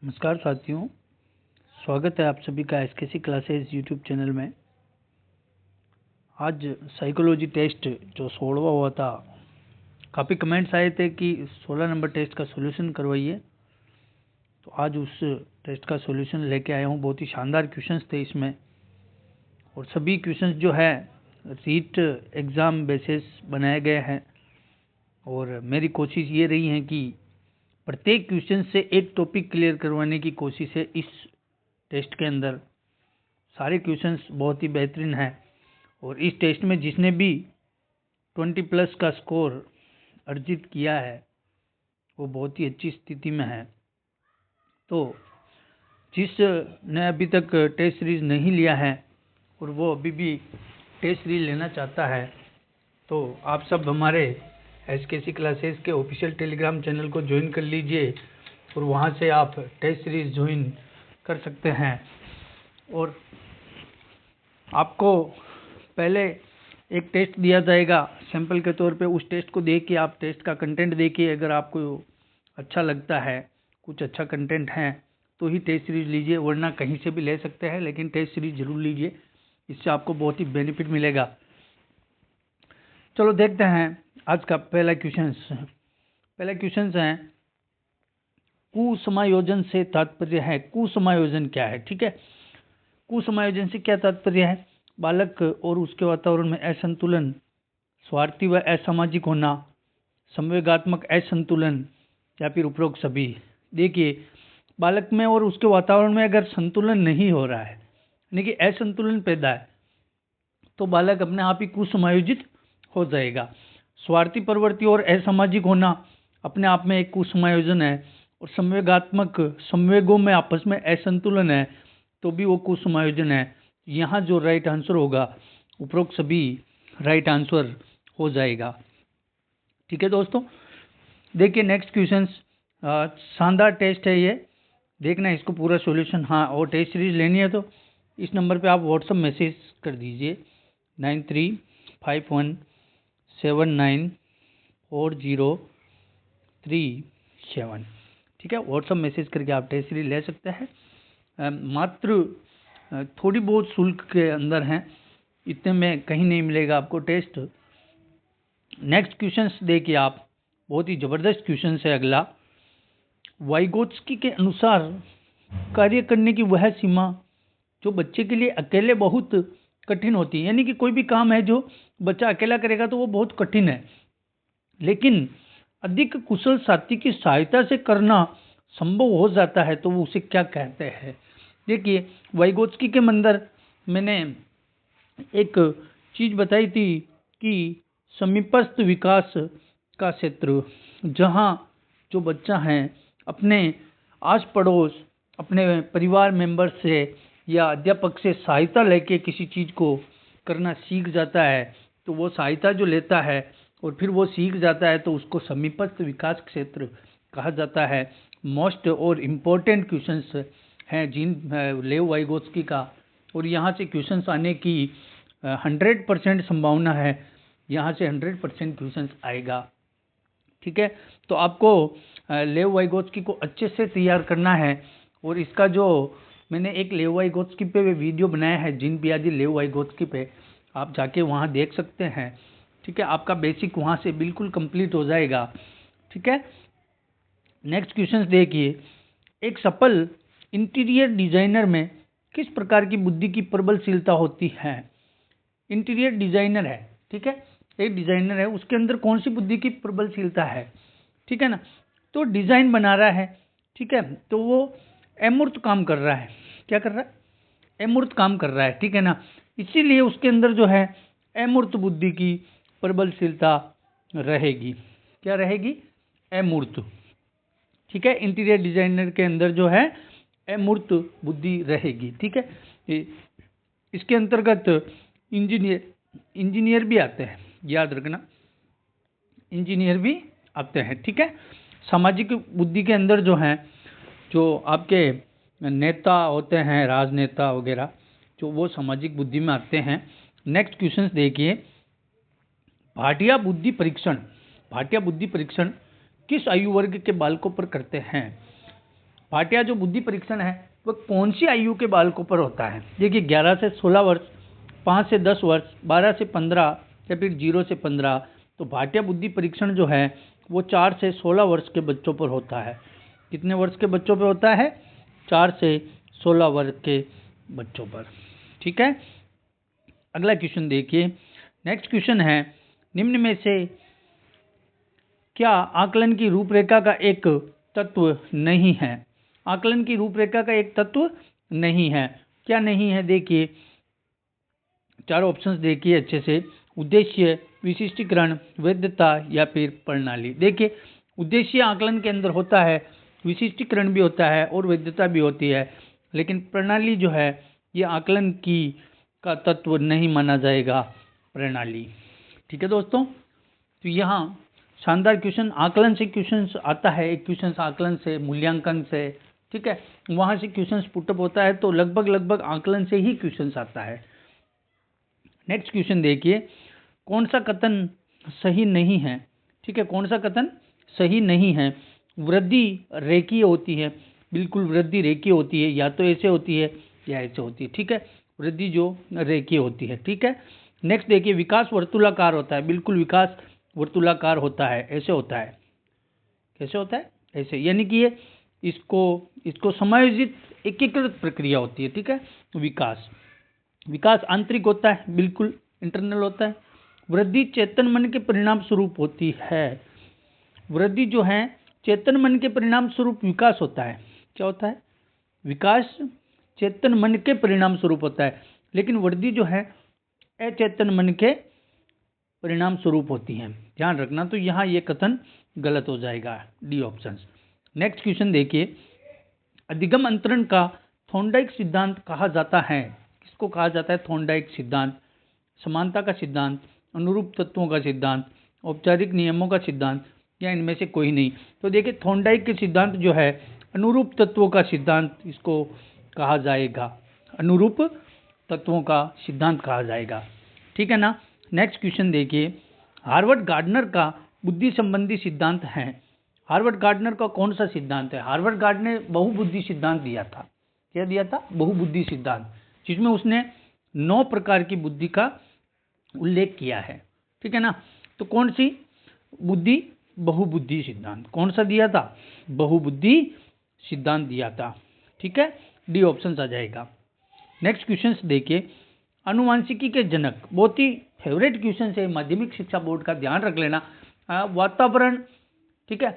नमस्कार साथियों, स्वागत है आप सभी का एसकेसी क्लासेस यूट्यूब चैनल में। आज साइकोलॉजी टेस्ट जो 16वां हुआ था, काफ़ी कमेंट्स आए थे कि 16 नंबर टेस्ट का सॉल्यूशन करवाइए। तो आज उस टेस्ट का सॉल्यूशन लेके आया हूँ। बहुत ही शानदार क्वेश्चंस थे इसमें, और सभी क्वेश्चंस जो है रीट एग्ज़ाम बेसिस बनाए गए हैं। और मेरी कोशिश ये रही है कि प्रत्येक क्वेश्चन से एक टॉपिक क्लियर करवाने की कोशिश है। इस टेस्ट के अंदर सारे क्वेश्चंस बहुत ही बेहतरीन हैं, और इस टेस्ट में जिसने भी 20+ का स्कोर अर्जित किया है वो बहुत ही अच्छी स्थिति में है। तो जिसने अभी तक टेस्ट सीरीज नहीं लिया है और वो अभी भी टेस्ट सीरीज लेना चाहता है, तो आप सब हमारे एसकेसी क्लासेस के ऑफिशियल टेलीग्राम चैनल को ज्वाइन कर लीजिए, और वहाँ से आप टेस्ट सीरीज ज्वाइन कर सकते हैं। और आपको पहले एक टेस्ट दिया जाएगा सैंपल के तौर पे। उस टेस्ट को देख के आप टेस्ट का कंटेंट देखिए। अगर आपको अच्छा लगता है, कुछ अच्छा कंटेंट है, तो ही टेस्ट सीरीज लीजिए, वरना कहीं से भी ले सकते हैं, लेकिन टेस्ट सीरीज जरूर लीजिए। इससे आपको बहुत ही बेनिफिट मिलेगा। चलो देखते हैं आज का पहला क्वेश्चन है, कुसमायोजन से तात्पर्य है। कुसमायोजन क्या है? ठीक है, कुसमायोजन से क्या तात्पर्य है? बालक और उसके वातावरण में असंतुलन, स्वार्थी व असामाजिक होना, संवेगात्मक असंतुलन, या फिर उपरोक्त सभी। देखिए, बालक में और उसके वातावरण में अगर संतुलन नहीं हो रहा है, यानी कि असंतुलन पैदा है, तो बालक अपने आप ही कुसमायोजित हो जाएगा। स्वार्थी प्रवृत्ति और असामाजिक होना अपने आप में एक कुसमायोजन है, और संवेगात्मक, संवेगों में आपस में असंतुलन है, तो भी वो कुसमायोजन है। यहाँ जो राइट आंसर होगा, उपरोक्त सभी राइट आंसर हो जाएगा। ठीक है दोस्तों, देखिए नेक्स्ट क्वेश्चन। शानदार टेस्ट है ये, देखना इसको पूरा सॉल्यूशन। हाँ, और टेस्ट सीरीज लेनी है तो इस नंबर पे आप व्हाट्सएप मैसेज कर दीजिए 9351794037। ठीक है, व्हाट्सएप मैसेज करके आप टेस्ट सीरीज ले सकते हैं। मात्र थोड़ी बहुत शुल्क के अंदर हैं, इतने में कहीं नहीं मिलेगा आपको टेस्ट। नेक्स्ट क्वेश्चन देखिए आप, बहुत ही ज़बरदस्त क्वेश्चन है अगला। वाइगोत्स्की के अनुसार कार्य करने की वह सीमा जो बच्चे के लिए अकेले बहुत कठिन होती है, यानी कि कोई भी काम है जो बच्चा अकेला करेगा तो वो बहुत कठिन है, लेकिन अधिक कुशल साथी की सहायता से करना संभव हो जाता है, तो वो उसे क्या कहते हैं? देखिए, वाइगोत्स्की के अंदर मैंने एक चीज बताई थी कि समीपस्थ विकास का क्षेत्र, जहाँ जो बच्चा है अपने आस पड़ोस, अपने परिवार मेंबर से या अध्यापक से सहायता लेके किसी चीज़ को करना सीख जाता है, तो वो सहायता जो लेता है और फिर वो सीख जाता है, तो उसको समीपस्थ विकास क्षेत्र कहा जाता है। मोस्ट और इम्पोर्टेंट क्वेश्चंस हैं जिन लेव वाइगोत्स्की का, और यहाँ से क्वेश्चंस आने की 100% संभावना है। यहाँ से 100% क्वेश्चंस आएगा। ठीक है, तो आपको लेव वाइगोत्स्की को अच्छे से तैयार करना है, और इसका जो मैंने एक लेव वाइगोत्स्की पे वीडियो बनाया है, जीन पियाजे लेव वाइगोत्स्की पे, आप जाके वहाँ देख सकते हैं। ठीक है, आपका बेसिक वहाँ से बिल्कुल कंप्लीट हो जाएगा। ठीक है, नेक्स्ट क्वेश्चन देखिए, एक सफल इंटीरियर डिजाइनर में किस प्रकार की बुद्धि की प्रबलशीलता होती है? इंटीरियर डिजाइनर है, ठीक है, एक डिजाइनर है, उसके अंदर कौन सी बुद्धि की प्रबलशीलता है? ठीक है ना, तो डिजाइन बना रहा है, ठीक है, तो वो अमूर्त काम कर रहा है। क्या कर रहा है? अमूर्त काम कर रहा है, ठीक है ना, इसीलिए उसके अंदर जो है अमूर्त बुद्धि की प्रबलशीलता रहेगी। क्या रहेगी? अमूर्त। ठीक है, इंटीरियर डिजाइनर के अंदर जो है अमूर्त बुद्धि रहेगी। ठीक है, इसके अंतर्गत इंजीनियर भी आते हैं, याद रखना, इंजीनियर भी आते हैं। ठीक है, सामाजिक बुद्धि के अंदर जो है, जो आपके नेता होते हैं, राजनेता वगैरह, जो वो सामाजिक बुद्धि में आते हैं। नेक्स्ट क्वेश्चन देखिए, भाटिया बुद्धि परीक्षण किस आयु वर्ग के बालकों पर करते हैं? भाटिया जो बुद्धि परीक्षण है वह कौन सी आयु के बालकों पर होता है? देखिए 11 से 16 वर्ष, 5 से 10 वर्ष, 12 से 15 या फिर 0 से 15। तो भाटिया बुद्धि परीक्षण जो है वो 4 से 16 वर्ष के बच्चों पर होता है। कितने वर्ष के बच्चों पर होता है? 4 से 16 वर्ष के बच्चों पर। ठीक है, अगला क्वेश्चन देखिए। नेक्स्ट क्वेश्चन है, निम्न में से क्या आकलन की रूपरेखा का एक तत्व नहीं है? आकलन की रूपरेखा का एक तत्व नहीं है। क्या नहीं है? देखिए चारों ऑप्शंस देखिए अच्छे से। उद्देश्य, विशिष्टीकरण, वैधता या फिर प्रणाली। देखिए उद्देश्य आकलन के अंदर होता है, विशिष्टीकरण भी होता है और वैधता भी होती है, लेकिन प्रणाली जो है ये आकलन की का तत्व नहीं माना जाएगा, प्रणाली। ठीक है दोस्तों, तो यहाँ शानदार क्वेश्चन आकलन से क्वेश्चन आता है, एक क्वेश्चन आकलन से, मूल्यांकन से, ठीक है, वहाँ से क्वेश्चन पुटअप होता है, तो लगभग आकलन से ही क्वेश्चन आता है। नेक्स्ट क्वेश्चन देखिए, कौन सा कथन सही नहीं है? ठीक है, कौन सा कथन सही नहीं है? वृद्धि रेखीय होती है, बिल्कुल वृद्धि रेखीय होती है, या तो ऐसे होती है या ऐसे होती है। ठीक है, वृद्धि जो रेखीय होती है। ठीक है, नेक्स्ट देखिए, विकास वर्तुलाकार होता है, बिल्कुल विकास वर्तुलाकार होता है, ऐसे होता है। कैसे होता है? ऐसे, यानी कि ये इसको समायोजित एकीकृत प्रक्रिया होती है। ठीक है, विकास आंतरिक होता है, बिल्कुल इंटरनल होता है। वृद्धि चेतन मन के परिणाम स्वरूप होती है। वृद्धि जो है चेतन मन के परिणाम स्वरूप विकास होता है। क्या होता है? विकास चेतन मन के परिणाम स्वरूप होता है, लेकिन वृद्धि जो है अचेतन मन के परिणाम स्वरूप होती है। ध्यान रखना, तो यहाँ ये कथन गलत हो जाएगा, डी ऑप्शन। नेक्स्ट क्वेश्चन देखिए, अधिगम अंतरण का थॉर्नडाइक सिद्धांत कहा जाता है। किसको कहा जाता है? थॉर्नडाइक सिद्धांत। समानता का सिद्धांत, अनुरूप तत्वों का सिद्धांत, औपचारिक नियमों का सिद्धांत, या इनमें से कोई नहीं। तो देखिए थॉर्नडाइक के सिद्धांत जो है अनुरूप तत्वों का सिद्धांत इसको कहा जाएगा, अनुरूप तत्वों का सिद्धांत कहा जाएगा। ठीक है ना। नेक्स्ट क्वेश्चन देखिए, हार्वर्ड गार्डनर का बुद्धि संबंधी सिद्धांत है। हार्वर्ड गार्डनर का कौन सा सिद्धांत है? हार्वर्ड गार्डनर ने बहुबुद्धि सिद्धांत दिया था। क्या दिया था? बहुबुद्धि सिद्धांत, जिसमें उसने 9 प्रकार की बुद्धि का उल्लेख किया है। ठीक है ना। तो कौन सी बुद्धि? बहुबुद्धि सिद्धांत। कौन सा दिया था? बहुबुद्धि सिद्धांत दिया था। ठीक है, डी ऑप्शन आ जाएगा। नेक्स्ट क्वेश्चन देखिए, अनुवांशिकी के जनक, बहुत ही फेवरेट क्वेश्चन है माध्यमिक शिक्षा बोर्ड का, ध्यान रख लेना। वातावरण, ठीक है,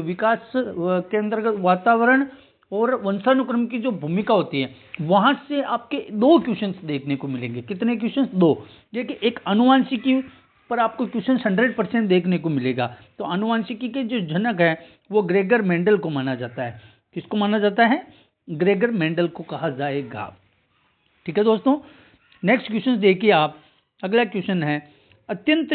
विकास के अंतर्गत वातावरण और वंशानुक्रम की जो भूमिका होती है, वहां से आपके 2 क्वेश्चंस देखने को मिलेंगे। कितने क्वेश्चंस? 2। देखिए एक अनुवांशिकी पर आपको क्वेश्चन 100% देखने को मिलेगा। तो अनुवांशिकी के जो जनक है वो ग्रेगर मेंडल को माना जाता है। किसको माना जाता है? ग्रेगर मेंडल को कहा जाएगा। ठीक है दोस्तों, नेक्स्ट क्वेश्चन देखिए आप। अगला क्वेश्चन है, अत्यंत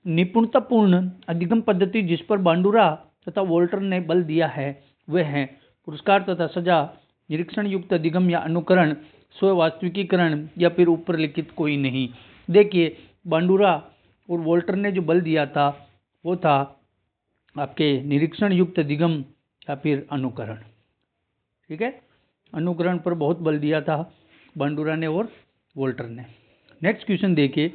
निपुणतापूर्ण अधिगम पद्धति जिस पर बांडुरा तथा वोल्टर ने बल दिया है वह है पुरस्कार तथा सजा, निरीक्षण युक्त अधिगम या अनुकरण, स्व वास्तविकीकरण, या फिर ऊपर लिखित कोई नहीं। देखिए बांडुरा और वोल्टर ने जो बल दिया था वो था आपके निरीक्षण युक्त अधिगम या फिर अनुकरण। ठीक है, अनुकरण पर बहुत बल दिया था बांडुरा ने और वोल्टर ने। नेक्स्ट क्वेश्चन देखिए,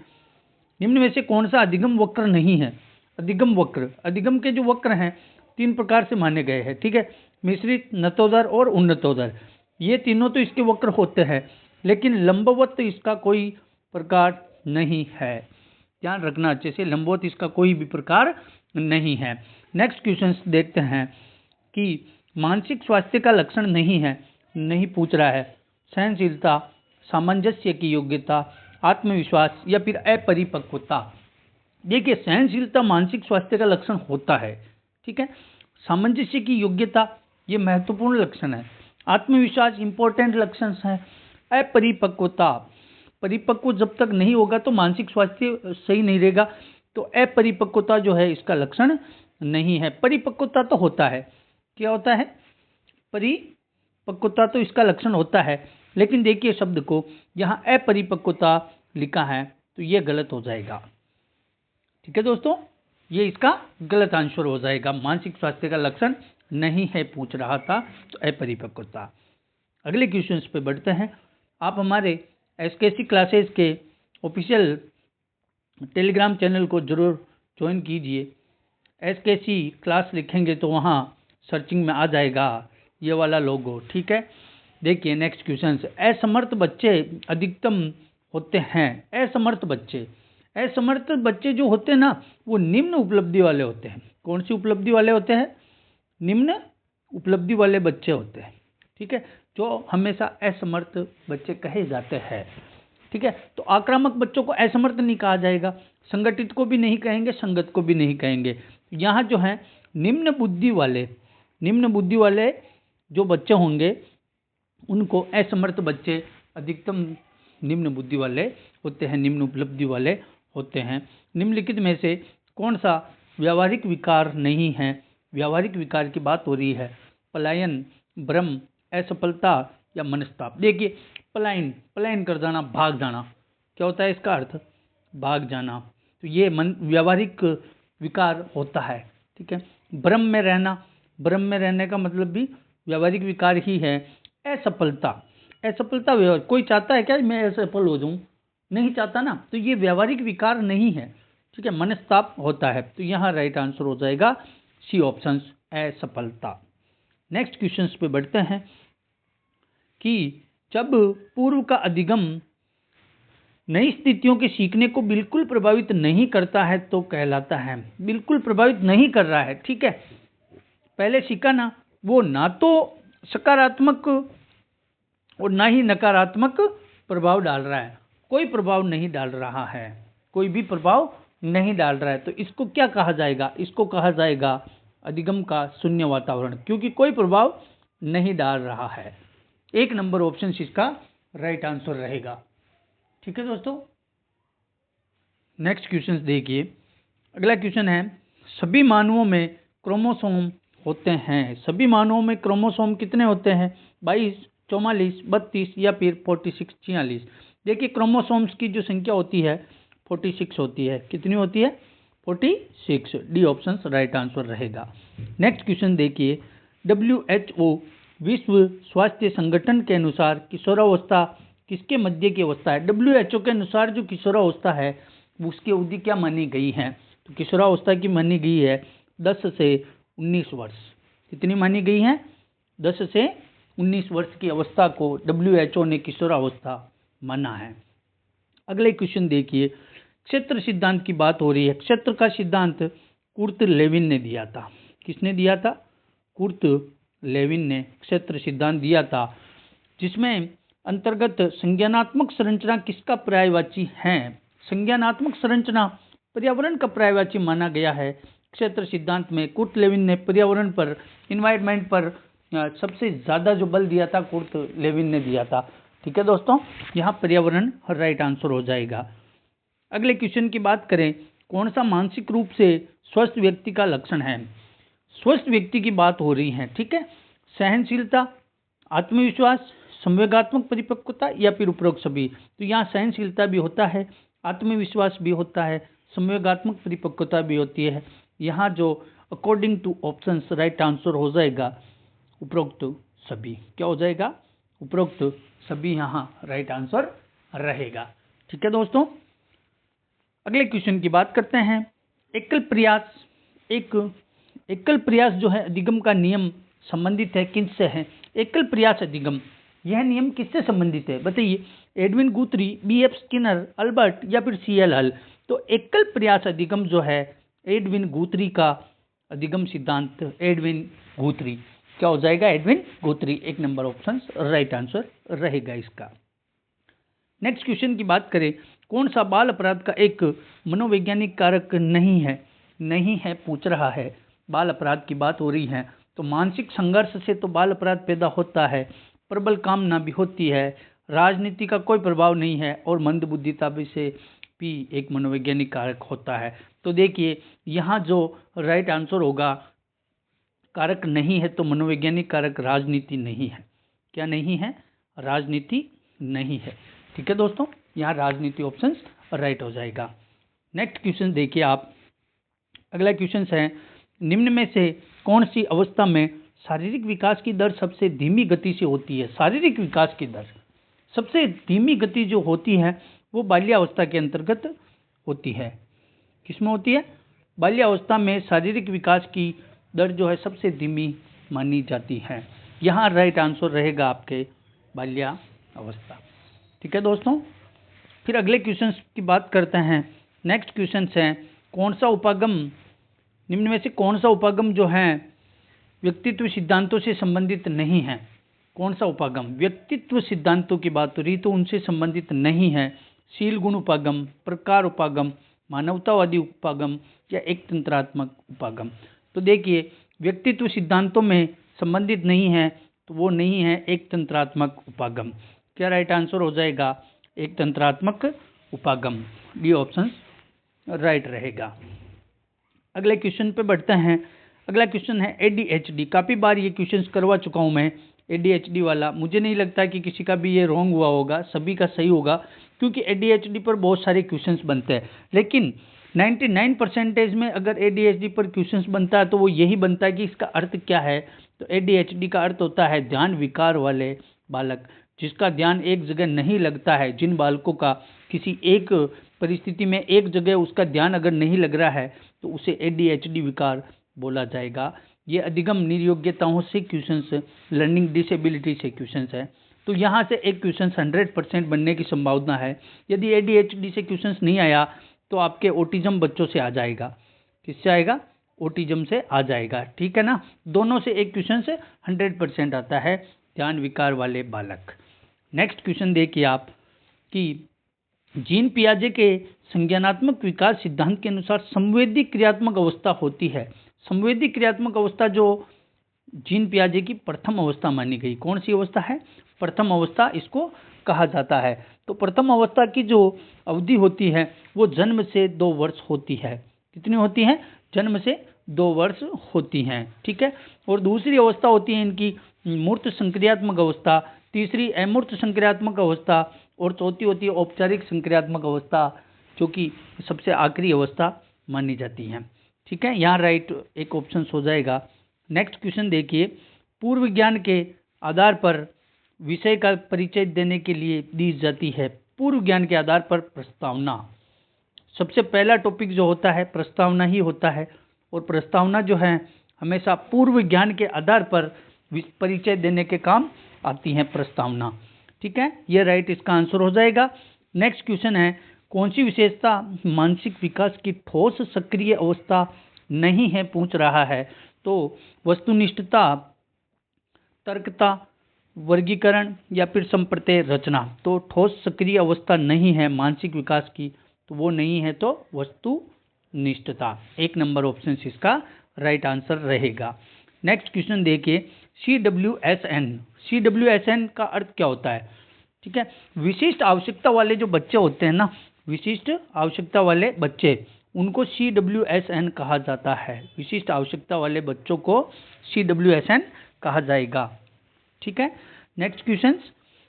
निम्न में से कौन सा अधिगम वक्र नहीं है? अधिगम के जो वक्र हैं 3 प्रकार से माने गए हैं। ठीक है, मिश्रित, नतोदर और उन्नतोदर, ये तीनों तो इसके वक्र होते हैं, लेकिन लंबवत इसका कोई प्रकार नहीं है। ध्यान रखना अच्छे से, लंबवत इसका कोई भी प्रकार नहीं है। नेक्स्ट क्वेश्चन देखते हैं कि मानसिक स्वास्थ्य का लक्षण नहीं पूछ रहा है। सहनशीलता, सामंजस्य की योग्यता, आत्मविश्वास या फिर अपरिपक्वता। देखिए सहनशीलता मानसिक स्वास्थ्य का लक्षण होता है। ठीक है, सामंजस्य की योग्यता ये महत्वपूर्ण लक्षण है। आत्मविश्वास इंपॉर्टेंट लक्षण है। अपरिपक्वता, परिपक्व जब तक नहीं होगा तो मानसिक स्वास्थ्य सही नहीं रहेगा। तो अपरिपक्वता जो है इसका लक्षण नहीं है। परिपक्वता तो होता है। क्या होता है? परिपक्वता तो इसका लक्षण होता है, लेकिन देखिए शब्द को यहाँ अपरिपक्वता लिखा है तो ये गलत हो जाएगा। ठीक है दोस्तों, ये इसका गलत आंसर हो जाएगा। मानसिक स्वास्थ्य का लक्षण नहीं है पूछ रहा था, तो अपरिपक्वता। अगले क्वेश्चन पे बढ़ते हैं। आप हमारे एसकेसी क्लासेस के ऑफिशियल टेलीग्राम चैनल को जरूर ज्वाइन कीजिए। एसकेसी क्लास लिखेंगे तो वहाँ सर्चिंग में आ जाएगा ये वाला लोगो, ठीक है। देखिए नेक्स्ट क्वेश्चन, असमर्थ बच्चे अधिकतम होते हैं। असमर्थ बच्चे जो होते हैं ना, वो निम्न उपलब्धि वाले होते हैं। कौन सी उपलब्धि वाले होते हैं? निम्न उपलब्धि वाले बच्चे होते हैं, ठीक है, जो हमेशा असमर्थ बच्चे कहे जाते हैं, ठीक है। तो आक्रामक बच्चों को असमर्थ नहीं कहा जाएगा, संगठित को भी नहीं कहेंगे, संगत को भी नहीं कहेंगे। यहाँ जो है निम्न बुद्धि वाले जो बच्चे होंगे उनको असमर्थ बच्चे अधिकतम निम्न बुद्धि वाले होते हैं, निम्न उपलब्धि वाले होते हैं। निम्नलिखित में से कौन सा व्यावहारिक विकार नहीं है? व्यावहारिक विकार की बात हो रही है। पलायन, भ्रम, असफलता या मनस्ताप। देखिए पलायन कर जाना, भाग जाना, क्या होता है इसका अर्थ? भाग जाना। तो ये व्यावहारिक विकार होता है, ठीक है। भ्रम में रहने का मतलब भी व्यावहारिक विकार ही है। असफलता व्यवहार, कोई चाहता है क्या मैं असफल हो जाऊं? नहीं चाहता ना, तो ये व्यावहारिक विकार नहीं है, ठीक है। मनस्ताप होता है, तो यहाँ राइट आंसर हो जाएगा सी ऑप्शन, असफलता। नेक्स्ट क्वेश्चन पे बढ़ते हैं कि जब पूर्व का अधिगम नई स्थितियों के सीखने को बिल्कुल प्रभावित नहीं करता है तो कहलाता है। बिल्कुल प्रभावित नहीं कर रहा है, ठीक है। पहले सीखा ना, वो ना तो सकारात्मक और ना ही नकारात्मक प्रभाव डाल रहा है, कोई प्रभाव नहीं डाल रहा है, कोई भी प्रभाव नहीं डाल रहा है, तो इसको क्या कहा जाएगा? इसको कहा जाएगा अधिगम का शून्य वातावरण, क्योंकि कोई प्रभाव नहीं डाल रहा है। 1 नंबर ऑप्शन इसका राइट आंसर रहेगा, ठीक है दोस्तों। नेक्स्ट क्वेश्चन देखिए। अगला क्वेश्चन है, सभी मानवों में क्रोमोसोम होते हैं। सभी मानवों में क्रोमोसोम कितने होते हैं? 22, 44, 32 या फिर 46, 46। देखिए क्रोमोसोम्स की जो संख्या होती है 46 होती है। कितनी होती है? 46। डी ऑप्शन राइट आंसर रहेगा। नेक्स्ट क्वेश्चन देखिए। WHO विश्व स्वास्थ्य संगठन के अनुसार किशोरावस्था किसके मध्य की अवस्था है? WHO के अनुसार जो किशोरावस्था है उसकी अवधि क्या मानी गई है? तो किशोरावस्था की मानी गई है 10 से 19 वर्ष। कितनी मानी गई है? 10 से 19 वर्ष की अवस्था को WHO ने किशोरावस्था माना है। अगले क्वेश्चन देखिए। क्षेत्र सिद्धांत की बात हो रही है। क्षेत्र का सिद्धांत कुर्ट लेविन ने दिया था। किसने दिया था? कुर्ट लेविन ने क्षेत्र सिद्धांत दिया था, जिसमें अंतर्गत संज्ञानात्मक संरचना किसका पर्यायवाची है? संज्ञानात्मक संरचना पर्यावरण का पर्यायवाची माना गया है। क्षेत्र सिद्धांत में कुर्ट लेविन ने पर्यावरण पर, इन्वायरमेंट पर सबसे ज्यादा जो बल दिया था कुर्ट लेविन ने दिया था, ठीक है दोस्तों। यहाँ पर्यावरण राइट आंसर हो जाएगा। अगले क्वेश्चन की बात करें, कौन सा मानसिक रूप से स्वस्थ व्यक्ति का लक्षण है? स्वस्थ व्यक्ति की बात हो रही है, ठीक है। सहनशीलता, आत्मविश्वास, संवेगात्मक परिपक्वता या फिर उपरोक्त सभी। तो यहाँ सहनशीलता भी होता है, आत्मविश्वास भी होता है, संवेगात्मक परिपक्वता भी होती है। यहाँ जो according two options right answer हो जाएगा उपरोक्त सभी। क्या हो जाएगा? उपरोक्त सभी यहाँ राइट आंसर रहेगा, ठीक है दोस्तों। अगले क्वेश्चन की बात करते हैं। एकल प्रयास जो है अधिगम का नियम संबंधित है किससे है? एकल प्रयास अधिगम, यह नियम किससे संबंधित है बताइए? एडविन गुथरी, BF स्किनर, अल्बर्ट या फिर CL हल। तो एकल प्रयास अधिगम जो है एडविन गुथरी का अधिगम सिद्धांत, एडविन गुथरी। क्या हो जाएगा? Edwin गुथरी। 1 number option right answer रहेगा इसका। नेक्स्ट क्वेश्चन की बात करें, कौन सा बाल अपराध का एक मनोवैज्ञानिक कारक नहीं है पूछ रहा है। बाल अपराध की बात हो रही है, तो मानसिक संघर्ष से तो बाल अपराध पैदा होता है, प्रबल कामना भी होती है, राजनीति का कोई प्रभाव नहीं है, और मंदबुद्धिता भी से भी एक मनोवैज्ञानिक कारक होता है। तो देखिए यहाँ जो राइट आंसर होगा, कारक नहीं है तो मनोवैज्ञानिक कारक राजनीति नहीं है। क्या नहीं है? राजनीति नहीं है, ठीक है दोस्तों। यहाँ राजनीति ऑप्शन राइट हो जाएगा। नेक्स्ट क्वेश्चन देखिए आप। अगला क्वेश्चन है, निम्न में से कौन सी अवस्था में शारीरिक विकास की दर सबसे धीमी गति से होती है? शारीरिक विकास की दर सबसे धीमी गति जो होती है वो बाल्यावस्था के अंतर्गत होती है। किसमें होती है? बाल्यावस्था में शारीरिक विकास की दर जो है सबसे धीमी मानी जाती है। यहाँ राइट आंसर रहेगा आपके बाल्यावस्था। ठीक है दोस्तों, फिर अगले क्वेश्चन की बात करते हैं। नेक्स्ट क्वेश्चन है, कौन सा उपागम, निम्न में से कौन सा उपागम जो है व्यक्तित्व सिद्धांतों से संबंधित नहीं है? कौन सा उपागम व्यक्तित्व सिद्धांतों की बात हो रही तो उनसे संबंधित नहीं है? शील गुण उपागम, प्रकार उपागम, मानवतावादी उपागम या एक तंत्रात्मक उपागम? तो देखिए, व्यक्तित्व सिद्धांतों में संबंधित नहीं है तो वो नहीं है एक तंत्रात्मक उपागम। क्या राइट आंसर हो जाएगा? एक तंत्रात्मक उपागम, डी ऑप्शन राइट रहेगा। अगले क्वेश्चन पे बढ़ते हैं। अगला क्वेश्चन है ADHD। काफ़ी बार ये क्वेश्चन करवा चुका हूँ मैं, ADHD वाला। मुझे नहीं लगता कि किसी का भी ये रॉन्ग हुआ होगा, सभी का सही होगा, क्योंकि ADHD पर बहुत सारे क्वेश्चंस बनते हैं। लेकिन 99% में अगर ADHD पर क्वेश्चंस बनता है तो वो यही बनता है कि इसका अर्थ क्या है। तो ADHD का अर्थ होता है ध्यान विकार वाले बालक, जिसका ध्यान एक जगह नहीं लगता है। जिन बालकों का किसी एक परिस्थिति में एक जगह उसका ध्यान अगर नहीं लग रहा है तो उसे ADHD विकार बोला जाएगा। ये अधिगम निर्योग्यताओं से क्वेश्चंस, लर्निंग डिसेबिलिटी से क्वेश्चंस है। तो यहाँ से एक क्वेश्चन 100% बनने की संभावना है। यदि ADHD से क्वेश्चंस नहीं आया तो आपके ऑटिज्म बच्चों से आ जाएगा। किससे आएगा? ऑटिज्म से आ जाएगा। ठीक है ना, दोनों से एक क्वेश्चन से 100% आता है, ध्यान विकार वाले बालक। नेक्स्ट क्वेश्चन देखिए आप कि जीन पियाजे के संज्ञानात्मक विकास सिद्धांत के अनुसार संवेदी क्रियात्मक अवस्था होती है। संवेदी क्रियात्मक अवस्था जो जीन पियाजे की प्रथम अवस्था मानी गई, कौन सी अवस्था है? प्रथम अवस्था इसको कहा जाता है। तो प्रथम अवस्था की जो अवधि होती है वो जन्म से 2 वर्ष होती है। कितनी होती है? जन्म से 2 वर्ष होती हैं। ठीक है, और दूसरी अवस्था होती है इनकी मूर्त संक्रियात्मक अवस्था, तीसरी अमूर्त संक्रियात्मक अवस्था और चौथी होती है औपचारिक संक्रियात्मक अवस्था, जो कि सबसे आखिरी अवस्था मानी जाती है। ठीक है, यहाँ राइट एक ऑप्शन हो जाएगा। नेक्स्ट क्वेश्चन देखिए, पूर्व ज्ञान के आधार पर विषय का परिचय देने के लिए दी जाती है। पूर्व ज्ञान के आधार पर प्रस्तावना, सबसे पहला टॉपिक जो होता है प्रस्तावना ही होता है, और प्रस्तावना जो है हमेशा पूर्व ज्ञान के आधार पर परिचय देने के काम आती है प्रस्तावना। ठीक है, ये राइट इसका आंसर हो जाएगा। नेक्स्ट क्वेश्चन है, कौन सी विशेषता मानसिक विकास की ठोस सक्रिय अवस्था नहीं है? पूछ रहा है। तो वस्तुनिष्ठता, तर्कता, वर्गीकरण या फिर संप्रत्यय रचना। तो ठोस सक्रिय अवस्था नहीं है मानसिक विकास की, तो वो नहीं है, तो वस्तुनिष्ठता। 1 नंबर ऑप्शन इसका राइट आंसर रहेगा। नेक्स्ट क्वेश्चन देखिए, CWSN। CWSN का अर्थ क्या होता है? ठीक है, विशिष्ट आवश्यकता वाले जो बच्चे होते हैं ना, विशिष्ट आवश्यकता वाले बच्चे, उनको CWSN कहा जाता है। विशिष्ट आवश्यकता वाले बच्चों को CWSN कहा जाएगा। ठीक है, नेक्स्ट क्वेश्चन,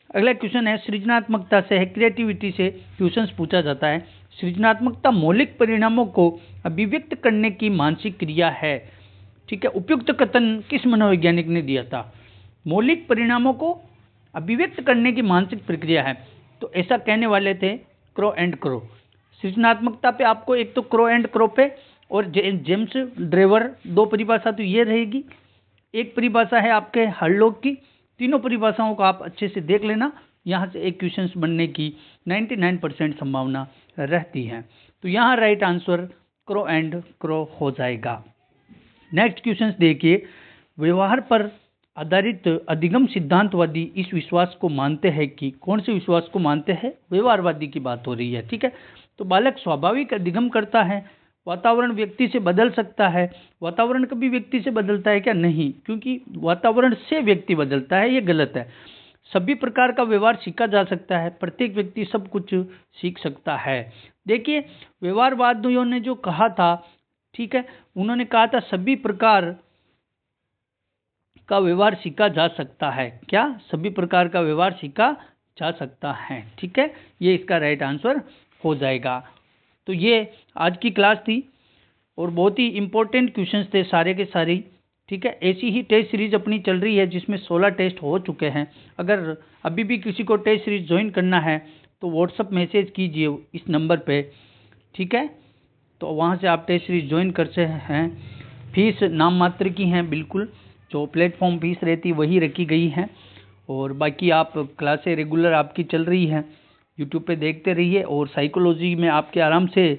अगला क्वेश्चन है, सृजनात्मकता से, क्रिएटिविटी से क्वेश्चन पूछा जाता है। सृजनात्मकता मौलिक परिणामों को अभिव्यक्त करने की मानसिक क्रिया है। ठीक है, उपयुक्त कथन किस मनोवैज्ञानिक ने दिया था? मौलिक परिणामों को अभिव्यक्त करने की मानसिक प्रक्रिया है। तो ऐसा कहने वाले थे क्रो एंड क्रो। सृजनात्मकता पे आपको एक तो क्रो एंड क्रो पे और जेम्स ड्रेवर 2 परिभाषा तो ये रहेगी। एक परिभाषा है आपके हरलॉग की। तीनों परिभाषाओं को आप अच्छे से देख लेना, यहाँ से एक क्वेश्चन बनने की 99% संभावना रहती है। तो यहाँ right answer crow and crow हो जाएगा। नेक्स्ट क्वेश्चन देखिए, व्यवहार पर आधारित अधिगम सिद्धांतवादी इस विश्वास को मानते हैं कि, कौन से विश्वास को मानते हैं? व्यवहारवादी की बात हो रही है। ठीक है, तो बालक स्वाभाविक अधिगम करता है, वातावरण व्यक्ति से बदल सकता है। वातावरण कभी व्यक्ति से बदलता है क्या? नहीं, क्योंकि वातावरण से व्यक्ति बदलता है, ये गलत है। सभी प्रकार का व्यवहार सीखा जा सकता है, प्रत्येक व्यक्ति सब कुछ सीख सकता है। देखिए, व्यवहारवादियों ने जो कहा था, ठीक है, उन्होंने कहा था सभी प्रकार का व्यवहार सीखा जा सकता है। क्या? सभी प्रकार का व्यवहार सीखा जा सकता है। ठीक है, ये इसका राइट आंसर हो जाएगा। तो ये आज की क्लास थी। और बहुत ही इम्पोर्टेंट क्वेश्चंस थे सारे के सारे। ठीक है, ऐसी ही टेस्ट सीरीज अपनी चल रही है जिसमें 16 टेस्ट हो चुके हैं। अगर अभी भी किसी को टेस्ट सीरीज ज्वाइन करना है तो व्हाट्सअप मैसेज कीजिए इस नंबर पे। ठीक है, तो वहाँ से आप टेस्ट सीरीज ज्वाइन कर सकते हैं। फीस नाम मात्र की हैं, बिल्कुल जो प्लेटफॉर्म फीस रहती वही रखी गई है। और बाकी आप क्लासें रेगुलर आपकी चल रही हैं, यूट्यूब पे देखते रहिए। और साइकोलॉजी में आपके आराम से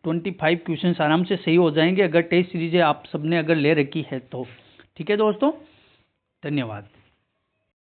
25 क्वेश्चंस आराम से सही हो जाएंगे अगर टेस्ट सीरीजें आप सबने अगर ले रखी है तो। ठीक है दोस्तों, धन्यवाद।